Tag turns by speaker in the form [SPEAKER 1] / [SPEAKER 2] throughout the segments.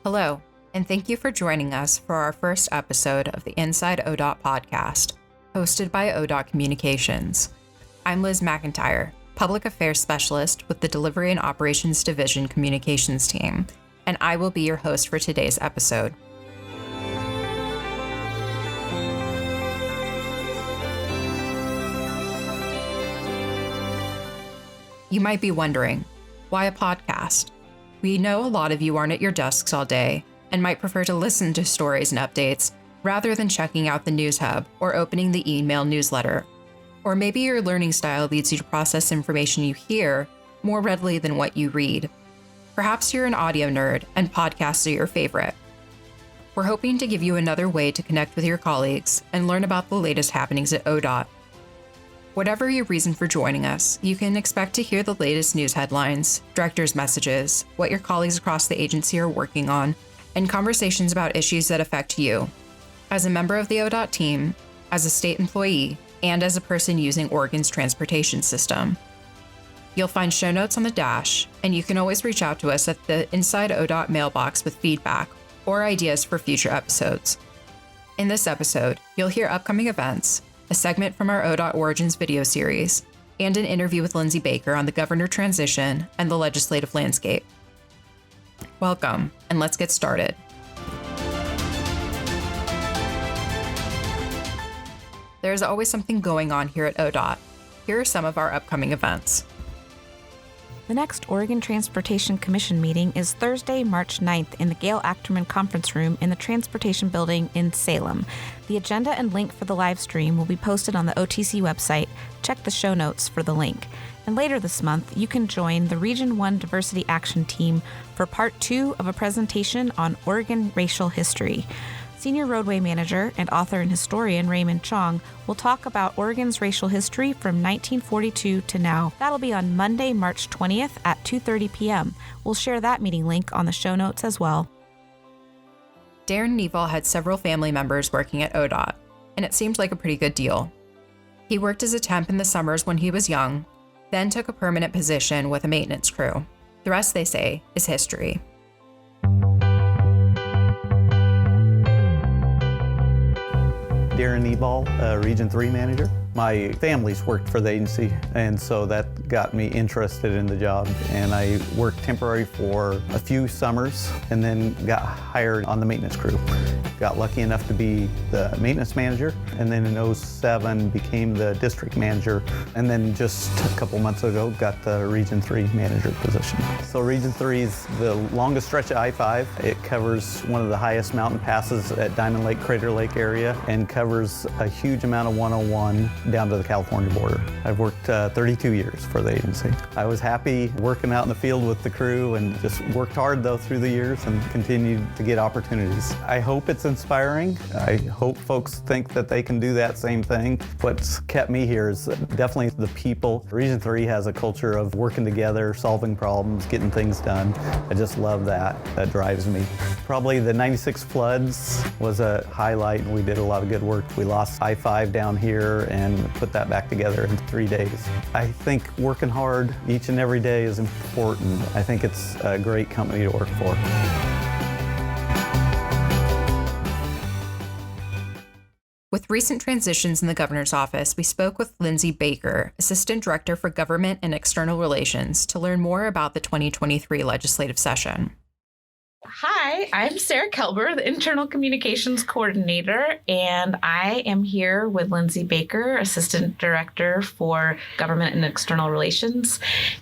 [SPEAKER 1] Hello, and thank you for joining us for our first episode of the Inside ODOT podcast, hosted by ODOT Communications. I'm Liz McIntyre, Public Affairs Specialist with the Delivery and Operations Division Communications team, and I will be your host for today's episode. You might be wondering, why a podcast? We know a lot of you aren't at your desks all day and might prefer to listen to stories and updates rather than checking out the news hub or opening the email newsletter. Or maybe your learning style leads you to process information you hear more readily than what you read. Perhaps you're an audio nerd and podcasts are your favorite. We're hoping to give you another way to connect with your colleagues and learn about the latest happenings at ODOT. Whatever your reason for joining us, you can expect to hear the latest news headlines, director's messages, what your colleagues across the agency are working on, and conversations about issues that affect you. As a member of the ODOT team, as a state employee, and as a person using Oregon's transportation system. You'll find show notes on the dash, and you can always reach out to us at the Inside ODOT mailbox with feedback or ideas for future episodes. In this episode, you'll hear upcoming events, a segment from our ODOT Origins video series, and an interview with Lindsay Baker on the governor transition and the legislative landscape. Welcome, and let's get started. There's always something going on here at ODOT. Here are some of our upcoming events.
[SPEAKER 2] The next Oregon Transportation Commission meeting is Thursday, March 9th in the Gail Achterman Conference Room in the Transportation Building in Salem. The agenda and link for the live stream will be posted on the OTC website. Check the show notes for the link. And later this month, you can join the Region 1 Diversity Action Team for Part 2 of a presentation on Oregon racial history. Senior Roadway Manager and author and historian Raymond Chong will talk about Oregon's racial history from 1942 to now. That'll be on Monday, March 20th at 2:30 p.m. We'll share that meeting link on the show notes as well.
[SPEAKER 1] Darrin Neavoll had several family members working at ODOT, and it seemed like a pretty good deal. He worked as a temp in the summers when he was young, then took a permanent position with a maintenance crew. The rest, they say, is history.
[SPEAKER 3] Darrin Neavoll, Region 3 Manager. My family's worked for the agency, and so that got me interested in the job. And I worked temporary for a few summers and then got hired on the maintenance crew. Got lucky enough to be the maintenance manager, and then in '07 became the district manager, and then just a couple months ago got the Region 3 manager position. So Region 3 is the longest stretch of I-5. It covers one of the highest mountain passes at Diamond Lake, Crater Lake area, and covers a huge amount of 101 down to the California border. I've worked 32 years for the agency. I was happy working out in the field with the crew and just worked hard though through the years and continued to get opportunities. I hope it's inspiring. I hope folks think that they can do that same thing. What's kept me here is definitely the people. Region 3 has a culture of working together, solving problems, getting things done. I just love that. That drives me. Probably the '96 floods was a highlight, and we did a lot of good work. We lost I-5 down here and put that back together in 3 days. I think working hard each and every day is important. I think it's a great company to work for.
[SPEAKER 1] With recent transitions in the governor's office, we spoke with Lindsay Baker, Assistant Director for Government and External Relations, to learn more about the 2023 legislative session.
[SPEAKER 4] Hi, I'm Sarah Kelber, the Internal Communications Coordinator, and I am here with Lindsay Baker, Assistant Director for Government and External Relations,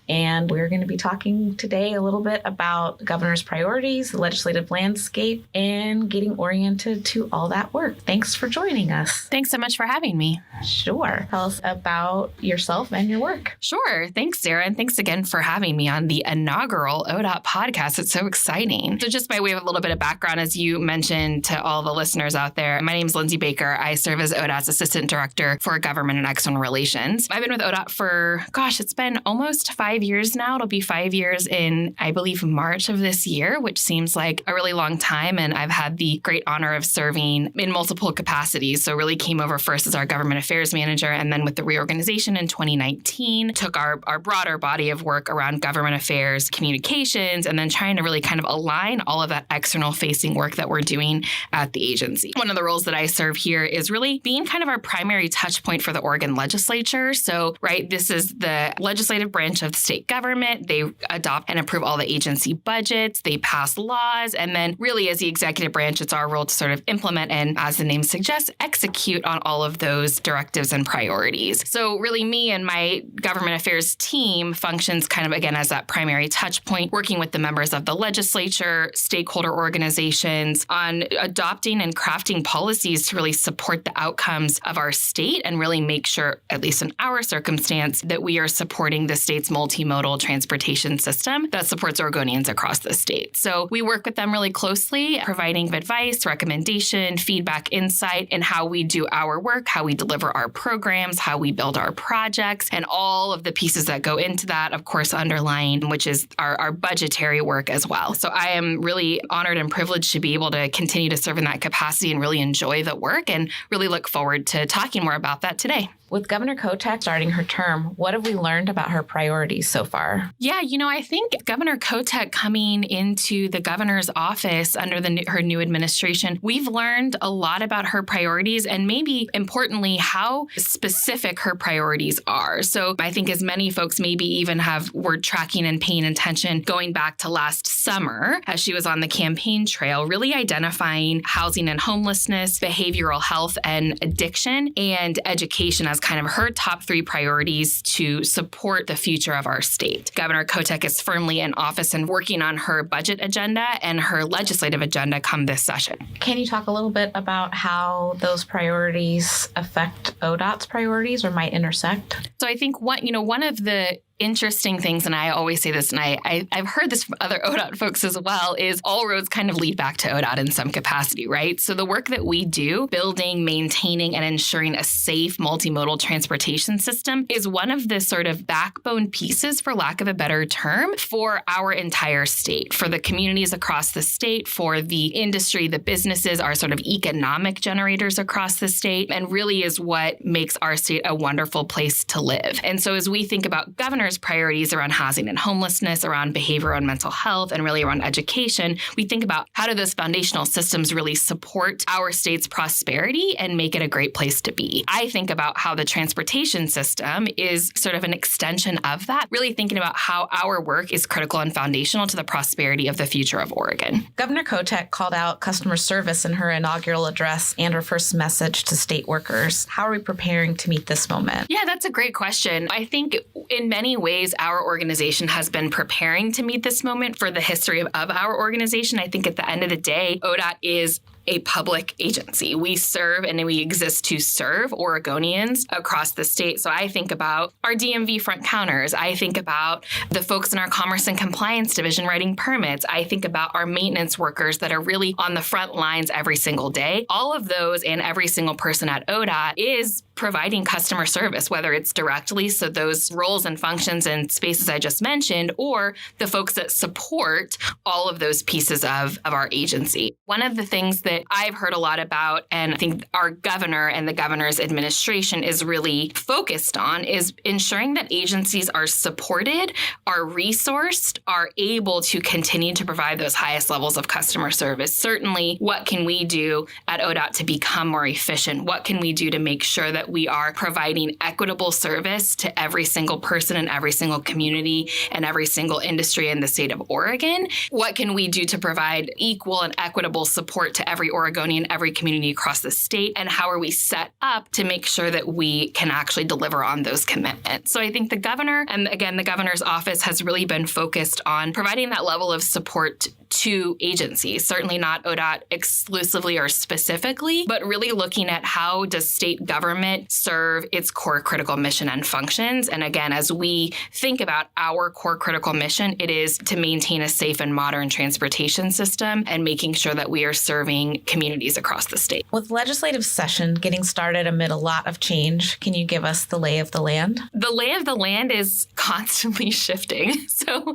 [SPEAKER 4] and we're going to be talking today a little bit about the governor's priorities, the legislative landscape, and getting oriented to all that work. Thanks for joining us.
[SPEAKER 5] Thanks so much for having me.
[SPEAKER 4] Sure. Tell us about yourself and your work.
[SPEAKER 5] Sure. Thanks, Sarah, and thanks again for having me on the inaugural ODOT podcast. It's so exciting. So just by way of a little bit of background, as you mentioned to all the listeners out there, my name is Lindsay Baker. I serve as ODOT's Assistant Director for Government and External Relations. I've been with ODOT for, it's been almost 5 years now. It'll be 5 years in, I believe, March of this year, which seems like a really long time. And I've had the great honor of serving in multiple capacities. So really came over first as our Government Affairs Manager, and then with the reorganization in 2019, took our broader body of work around government affairs, communications, and then trying to really kind of align all of that external facing work that we're doing at the agency. One of the roles that I serve here is really being kind of our primary touch point for the Oregon legislature. So, right, this is the legislative branch of the state government. They adopt and approve all the agency budgets. They pass laws. And then really as the executive branch, it's our role to sort of implement and, as the name suggests, execute on all of those directives and priorities. So really me and my government affairs team functions kind of, again, as that primary touch point, working with the members of the legislature, stakeholder organizations on adopting and crafting policies to really support the outcomes of our state and really make sure, at least in our circumstance, that we are supporting the state's multimodal transportation system that supports Oregonians across the state. So we work with them really closely, providing advice, recommendation, feedback, insight in how we do our work, how we deliver our programs, how we build our projects, and all of the pieces that go into that, of course, underlying, which is our budgetary work as well. So I am really honored and privileged to be able to continue to serve in that capacity and really enjoy the work and really look forward to talking more about that today.
[SPEAKER 4] With Governor Kotek starting her term, what have we learned about her priorities so far?
[SPEAKER 5] Yeah, I think Governor Kotek coming into the governor's office under her new administration, we've learned a lot about her priorities and maybe importantly, how specific her priorities are. So I think as many folks maybe even were tracking and paying attention going back to last summer as she was on the campaign trail, really identifying housing and homelessness, behavioral health and addiction, and education as kind of her top 3 priorities to support the future of our state. Governor Kotek is firmly in office and working on her budget agenda and her legislative agenda come this session.
[SPEAKER 4] Can you talk a little bit about how those priorities affect ODOT's priorities or might intersect?
[SPEAKER 5] So I think one of the interesting things, and I always say this, and I've heard this from other ODOT folks as well, is all roads kind of lead back to ODOT in some capacity, right? So the work that we do, building, maintaining, and ensuring a safe multimodal transportation system is one of the sort of backbone pieces, for lack of a better term, for our entire state, for the communities across the state, for the industry, the businesses, our sort of economic generators across the state, and really is what makes our state a wonderful place to live. And so as we think about governor's priorities around housing and homelessness, around behavioral and mental health, and really around education, we think about how do those foundational systems really support our state's prosperity and make it a great place to be. I think about how the transportation system is sort of an extension of that, really thinking about how our work is critical and foundational to the prosperity of the future of Oregon.
[SPEAKER 4] Governor Kotek called out customer service in her inaugural address and her first message to state workers. How are we preparing to meet this moment?
[SPEAKER 5] Yeah, that's a great question. I think in many ways, our organization has been preparing to meet this moment for the history of our organization. I think at the end of the day, ODOT is a public agency. We serve and we exist to serve Oregonians across the state. So I think about our DMV front counters. I think about the folks in our Commerce and Compliance Division writing permits. I think about our maintenance workers that are really on the front lines every single day. All of those and every single person at ODOT is providing customer service, whether it's directly, so those roles and functions and spaces I just mentioned, or the folks that support all of those pieces of our agency. One of the things that I've heard a lot about, and I think our governor and the governor's administration is really focused on, is ensuring that agencies are supported, are resourced, are able to continue to provide those highest levels of customer service. Certainly, what can we do at ODOT to become more efficient? What can we do to make sure that we are providing equitable service to every single person in every single community and every single industry in the state of Oregon? What can we do to provide equal and equitable support to every Oregonian, every community across the state? And how are we set up to make sure that we can actually deliver on those commitments? So I think the governor, and again, the governor's office has really been focused on providing that level of support to agencies, certainly not ODOT exclusively or specifically, but really looking at how does state government serve its core critical mission and functions. And again, as we think about our core critical mission, it is to maintain a safe and modern transportation system and making sure that we are serving communities across the state.
[SPEAKER 4] With legislative session getting started amid a lot of change, can you give us the lay of the land?
[SPEAKER 5] The lay of the land is constantly shifting. So,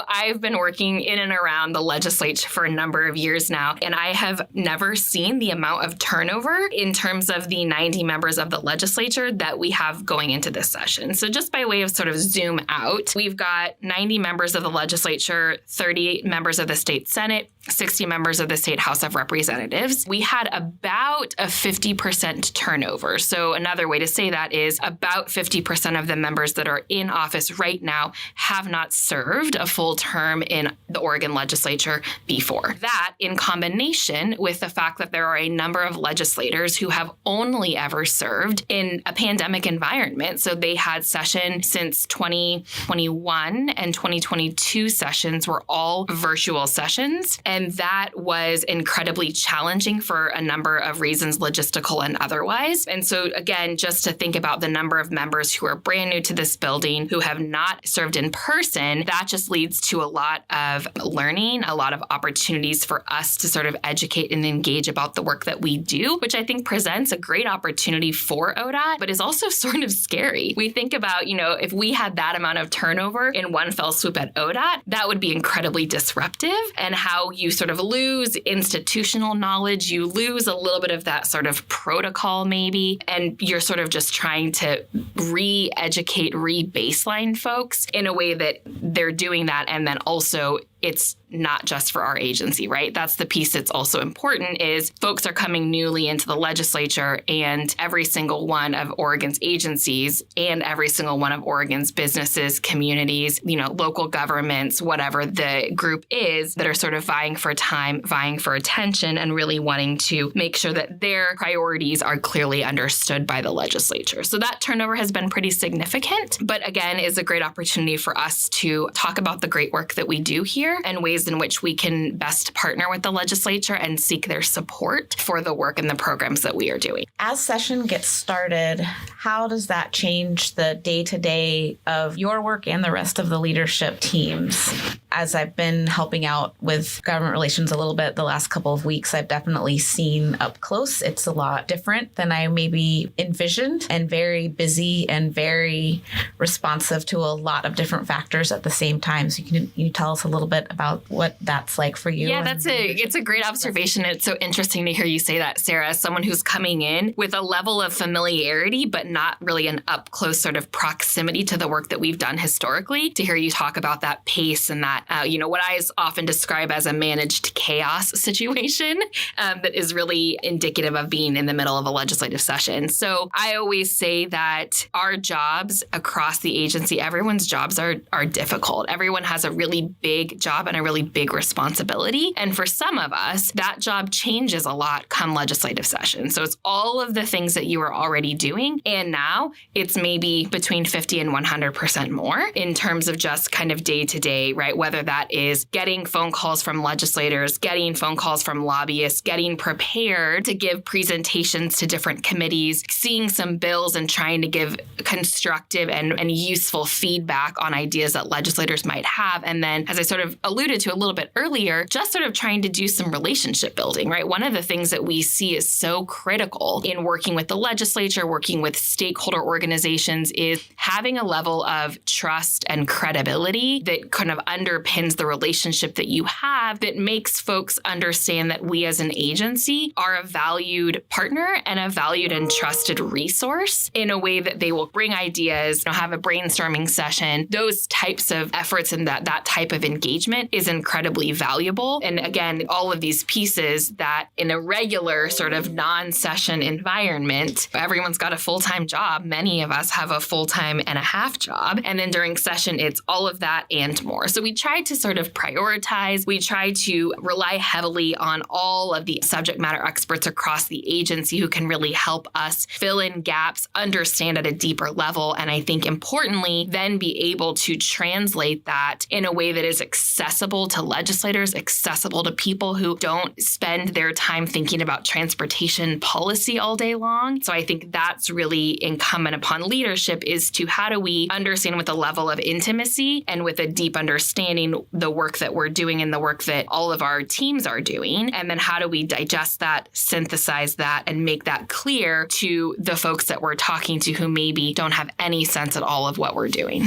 [SPEAKER 5] I've been working in and around the legislature for a number of years now, and I have never seen the amount of turnover in terms of the 90 members of the legislature that we have going into this session. So just by way of sort of zoom out, we've got 90 members of the legislature, 38 members of the state Senate, 60 members of the state House of Representatives. We had about a 50% turnover. So another way to say that is about 50% of the members that are in office right now have not served a full term in the Oregon legislature before. That, in combination with the fact that there are a number of legislators who have only ever served in a pandemic environment. So they had session since 2021 and 2022 sessions were all virtual sessions. And that was incredibly challenging for a number of reasons, logistical and otherwise. And so again, just to think about the number of members who are brand new to this building, who have not served in person, that just leads to a lot of learning, a lot of opportunities for us to sort of educate and engage about the work that we do, which I think presents a great opportunity for ODOT, but is also sort of scary. We think about, if we had that amount of turnover in one fell swoop at ODOT, that would be incredibly disruptive, and how you sort of lose institutional knowledge, you lose a little bit of that sort of protocol maybe, and you're sort of just trying to re-educate, re-baseline folks in a way that they're doing that, and then also it's not just for our agency, right? That's the piece that's also important is folks are coming newly into the legislature, and every single one of Oregon's agencies and every single one of Oregon's businesses, communities, local governments, whatever the group is that are sort of vying for time, vying for attention, and really wanting to make sure that their priorities are clearly understood by the legislature. So that turnover has been pretty significant, but again, is a great opportunity for us to talk about the great work that we do here and ways in which we can best partner with the legislature and seek their support for the work and the programs that we are doing.
[SPEAKER 4] As session gets started, how does that change the day-to-day of your work and the rest of the leadership teams? As I've been helping out with government relations a little bit the last couple of weeks, I've definitely seen up close it's a lot different than I maybe envisioned, and very busy and very responsive to a lot of different factors at the same time. So can you tell us a little bit about what that's like for you?
[SPEAKER 5] Yeah, it's a great observation. It's so interesting to hear you say that, Sarah, as someone who's coming in with a level of familiarity, but not really an up close sort of proximity to the work that we've done historically, to hear you talk about that pace and that, what I often describe as a managed chaos situation that is really indicative of being in the middle of a legislative session. So I always say that our jobs across the agency, everyone's jobs are difficult. Everyone has a really big job and a really big responsibility. And for some of us, that job changes a lot come legislative session. So it's all of the things that you are already doing. And now it's maybe between 50 and 100% more in terms of just kind of day to day, right? Whether that is getting phone calls from legislators, getting phone calls from lobbyists, getting prepared to give presentations to different committees, seeing some bills and trying to give constructive and useful feedback on ideas that legislators might have. And then, as I sort of alluded to a little bit earlier, just sort of trying to do some relationship building, right? One of the things that we see is so critical in working with the legislature, working with stakeholder organizations, is having a level of trust and credibility that kind of underpins the relationship that you have, that makes folks understand that we as an agency are a valued partner and a valued and trusted resource, in a way that they will bring ideas, have a brainstorming session. Those types of efforts and that type of engagement is incredibly valuable. And again, all of these pieces that in a regular sort of non-session environment, everyone's got a full-time job. Many of us have a full-time and a half job. And then during session, it's all of that and more. So we try to sort of prioritize. We try to rely heavily on all of the subject matter experts across the agency who can really help us fill in gaps, understand at a deeper level, and I think importantly, then be able to translate that in a way that is accessible to legislators, accessible to people who don't spend their time thinking about transportation policy all day long. So I think that's really incumbent upon leadership, is to how do we understand with a level of intimacy and with a deep understanding the work that we're doing and the work that all of our teams are doing, and then how do we digest that, synthesize that, and make that clear to the folks that we're talking to who maybe don't have any sense at all of what we're doing.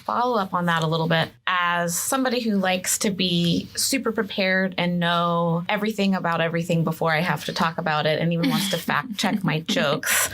[SPEAKER 4] follow up on that a little bit, as somebody who likes to be super prepared and know everything about everything before I have to talk about it and even wants to fact check my jokes,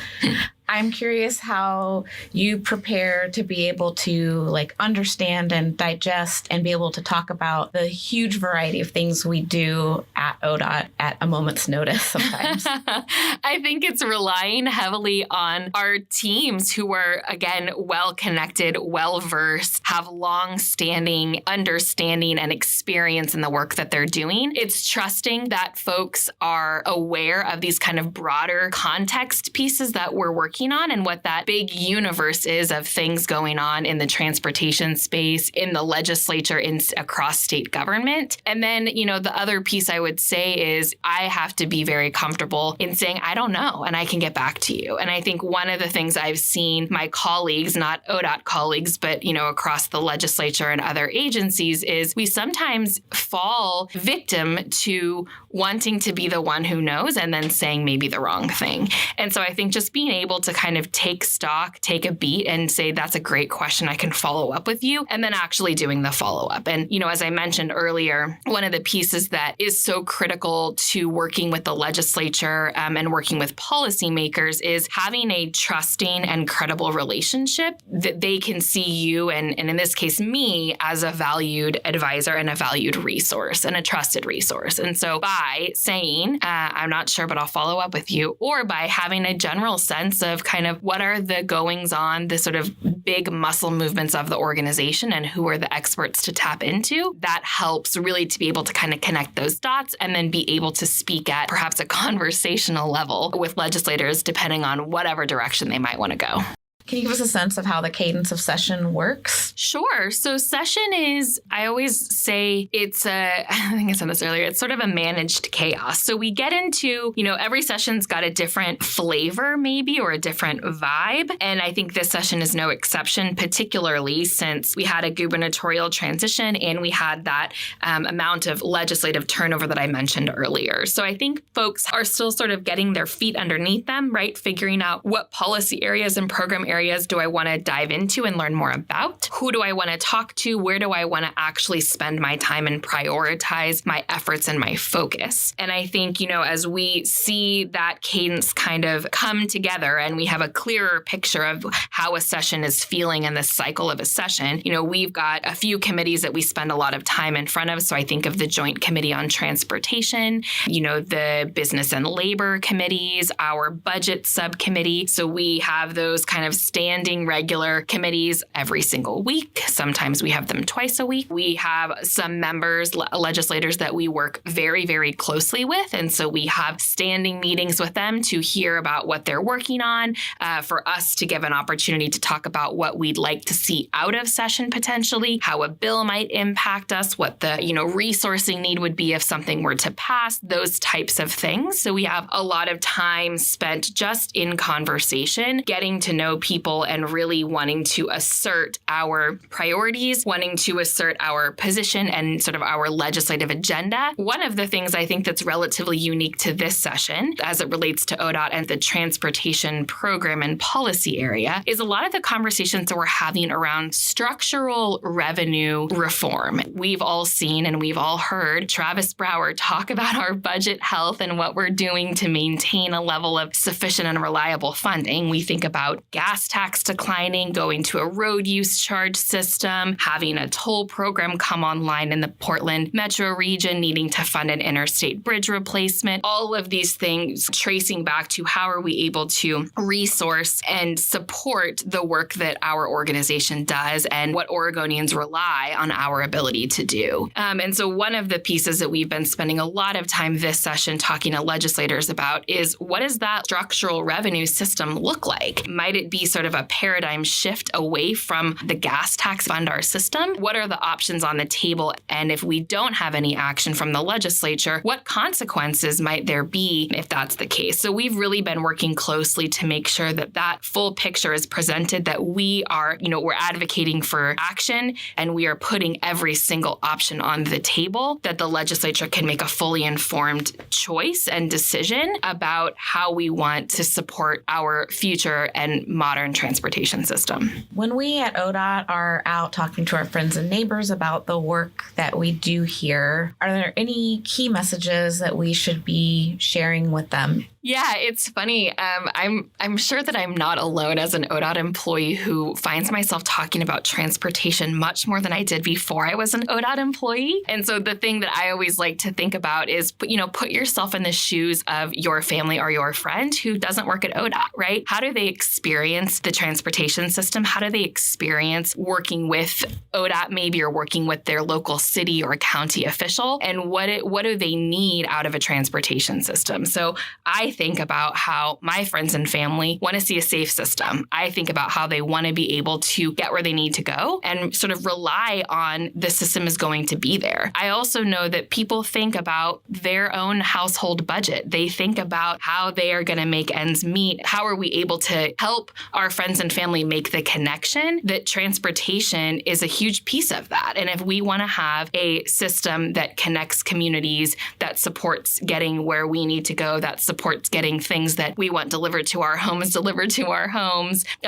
[SPEAKER 4] I'm curious how you prepare to be able to understand and digest and be able to talk about the huge variety of things we do at ODOT at a moment's notice sometimes.
[SPEAKER 5] I think it's relying heavily on our teams who are, again, well-connected, well-versed, have long-standing understanding and experience in the work that they're doing. It's trusting that folks are aware of these kind of broader context pieces that we're working on and what that big universe is of things going on in the transportation space, in the legislature, across state government. And then, the other piece I would say is I have to be very comfortable in saying, I don't know, and I can get back to you. And I think one of the things I've seen my colleagues, not ODOT colleagues, but, across the legislature and other agencies is we sometimes fall victim to wanting to be the one who knows and then saying maybe the wrong thing. And so I think just being able to kind of take stock, take a beat and say, that's a great question, I can follow up with you, and then actually doing the follow-up. And, as I mentioned earlier, one of the pieces that is so critical to working with the legislature and working with policymakers is having a trusting and credible relationship that they can see you, and in this case, me, as a valued advisor and a valued resource and a trusted resource. And so by saying, I'm not sure, but I'll follow up with you, or by having a general sense of kind of what are the goings on, the sort of big muscle movements of the organization and who are the experts to tap into, that helps really to be able to kind of connect those dots and then be able to speak at perhaps a conversational level with legislators, depending on whatever direction they might want to go.
[SPEAKER 4] Can you give us a sense of how the cadence of session works?
[SPEAKER 5] Sure. So session is, I always say it's I think I said this earlier, it's sort of a managed chaos. So we get into, every session's got a different flavor maybe or a different vibe. And I think this session is no exception, particularly since we had a gubernatorial transition and we had that amount of legislative turnover that I mentioned earlier. So I think folks are still sort of getting their feet underneath them, right? Figuring out what policy areas and program areas do I want to dive into and learn more about? Who do I want to talk to? Where do I want to actually spend my time and prioritize my efforts and my focus? And I think, as we see that cadence kind of come together and we have a clearer picture of how a session is feeling in the cycle of a session, we've got a few committees that we spend a lot of time in front of. So I think of the Joint Committee on Transportation, the Business and Labor committees, our Budget Subcommittee. So we have those kind of standing regular committees every single week. Sometimes we have them twice a week. We have some members, legislators that we work very, very closely with. And so we have standing meetings with them to hear about what they're working on, for us to give an opportunity to talk about what we'd like to see out of session potentially, how a bill might impact us, what the, resourcing need would be if something were to pass, those types of things. So we have a lot of time spent just in conversation, getting to know people and really wanting to assert our priorities, wanting to assert our position and sort of our legislative agenda. One of the things I think that's relatively unique to this session as it relates to ODOT and the transportation program and policy area is a lot of the conversations that we're having around structural revenue reform. We've all seen and we've all heard Travis Brower talk about our budget health and what we're doing to maintain a level of sufficient and reliable funding. We think about gas tax declining, going to a road use charge system, having a toll program come online in the Portland metro region, needing to fund an interstate bridge replacement. All of these things tracing back to how are we able to resource and support the work that our organization does and what Oregonians rely on our ability to do. And so one of the pieces that we've been spending a lot of time this session talking to legislators about is what does that structural revenue system look like? Might it be sort of a paradigm shift away from the gas tax fund our system? What are the options on the table? And if we don't have any action from the legislature, what consequences might there be if that's the case? So we've really been working closely to make sure that that full picture is presented, that we are, we're advocating for action and we are putting every single option on the table, that the legislature can make a fully informed choice and decision about how we want to support our future and modern modern transportation system.
[SPEAKER 4] When we at ODOT are out talking to our friends and neighbors about the work that we do here, are there any key messages that we should be sharing with them?
[SPEAKER 5] Yeah, it's funny. I'm sure that I'm not alone as an ODOT employee who finds myself talking about transportation much more than I did before I was an ODOT employee. And so the thing that I always like to think about is, put yourself in the shoes of your family or your friend who doesn't work at ODOT, right? How do they experience the transportation system? How do they experience working with ODOT maybe, or working with their local city or county official? And what do they need out of a transportation system? So I think about how my friends and family want to see a safe system. I think about how they want to be able to get where they need to go and sort of rely on the system is going to be there. I also know that people think about their own household budget. They think about how they are going to make ends meet. How are we able to help our friends and family make the connection that transportation is a huge piece of that? And if we want to have a system that connects communities, that supports getting where we need to go, that supports getting things that we want delivered to our homes,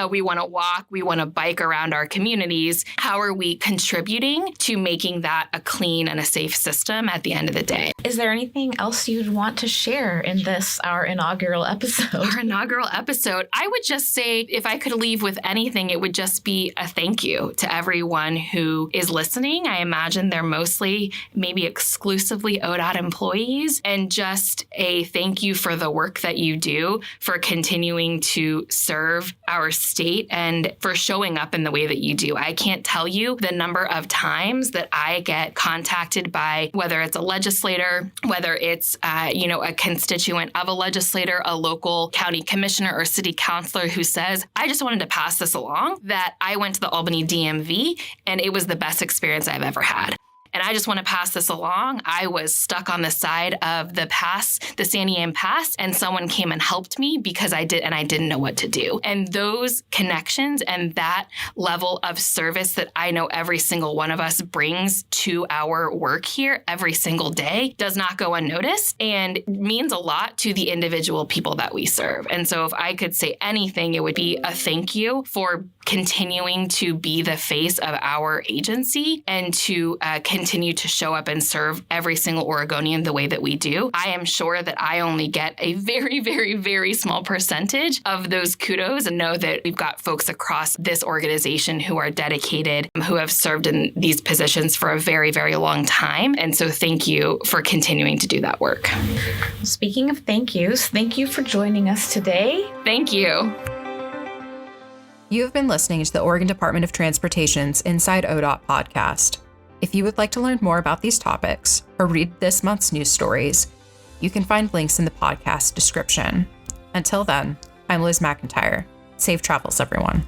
[SPEAKER 5] we want to walk, we want to bike around our communities. How are we contributing to making that a clean and a safe system at the end of the day?
[SPEAKER 4] Is there anything else you'd want to share in our inaugural episode?
[SPEAKER 5] Our inaugural episode, I would just say, if I could leave with anything, it would just be a thank you to everyone who is listening. I imagine they're mostly, maybe exclusively ODOT employees, and just a thank you for the work that you do, for continuing to serve our state, and for showing up in the way that you do. I can't tell you the number of times that I get contacted by, whether it's a legislator, whether it's a constituent of a legislator, a local county commissioner or city councilor, who says, I just wanted to pass this along, that I went to the Albany DMV and it was the best experience I've ever had. And I just want to pass this along. I was stuck on the side of the San Diego Pass, and someone came and helped me because I didn't know what to do. And those connections and that level of service that I know every single one of us brings to our work here every single day does not go unnoticed, and means a lot to the individual people that we serve. And so if I could say anything, it would be a thank you for continuing to be the face of our agency and to continue to show up and serve every single Oregonian the way that we do. I am sure that I only get a very, very, very small percentage of those kudos, and know that we've got folks across this organization who are dedicated, who have served in these positions for a very, very long time. And so thank you for continuing to do that work.
[SPEAKER 4] Speaking of thank yous, thank you for joining us today.
[SPEAKER 5] Thank you.
[SPEAKER 1] You have been listening to the Oregon Department of Transportation's Inside ODOT podcast. If you would like to learn more about these topics or read this month's news stories, you can find links in the podcast description. Until then, I'm Liz McIntyre. Safe travels, everyone.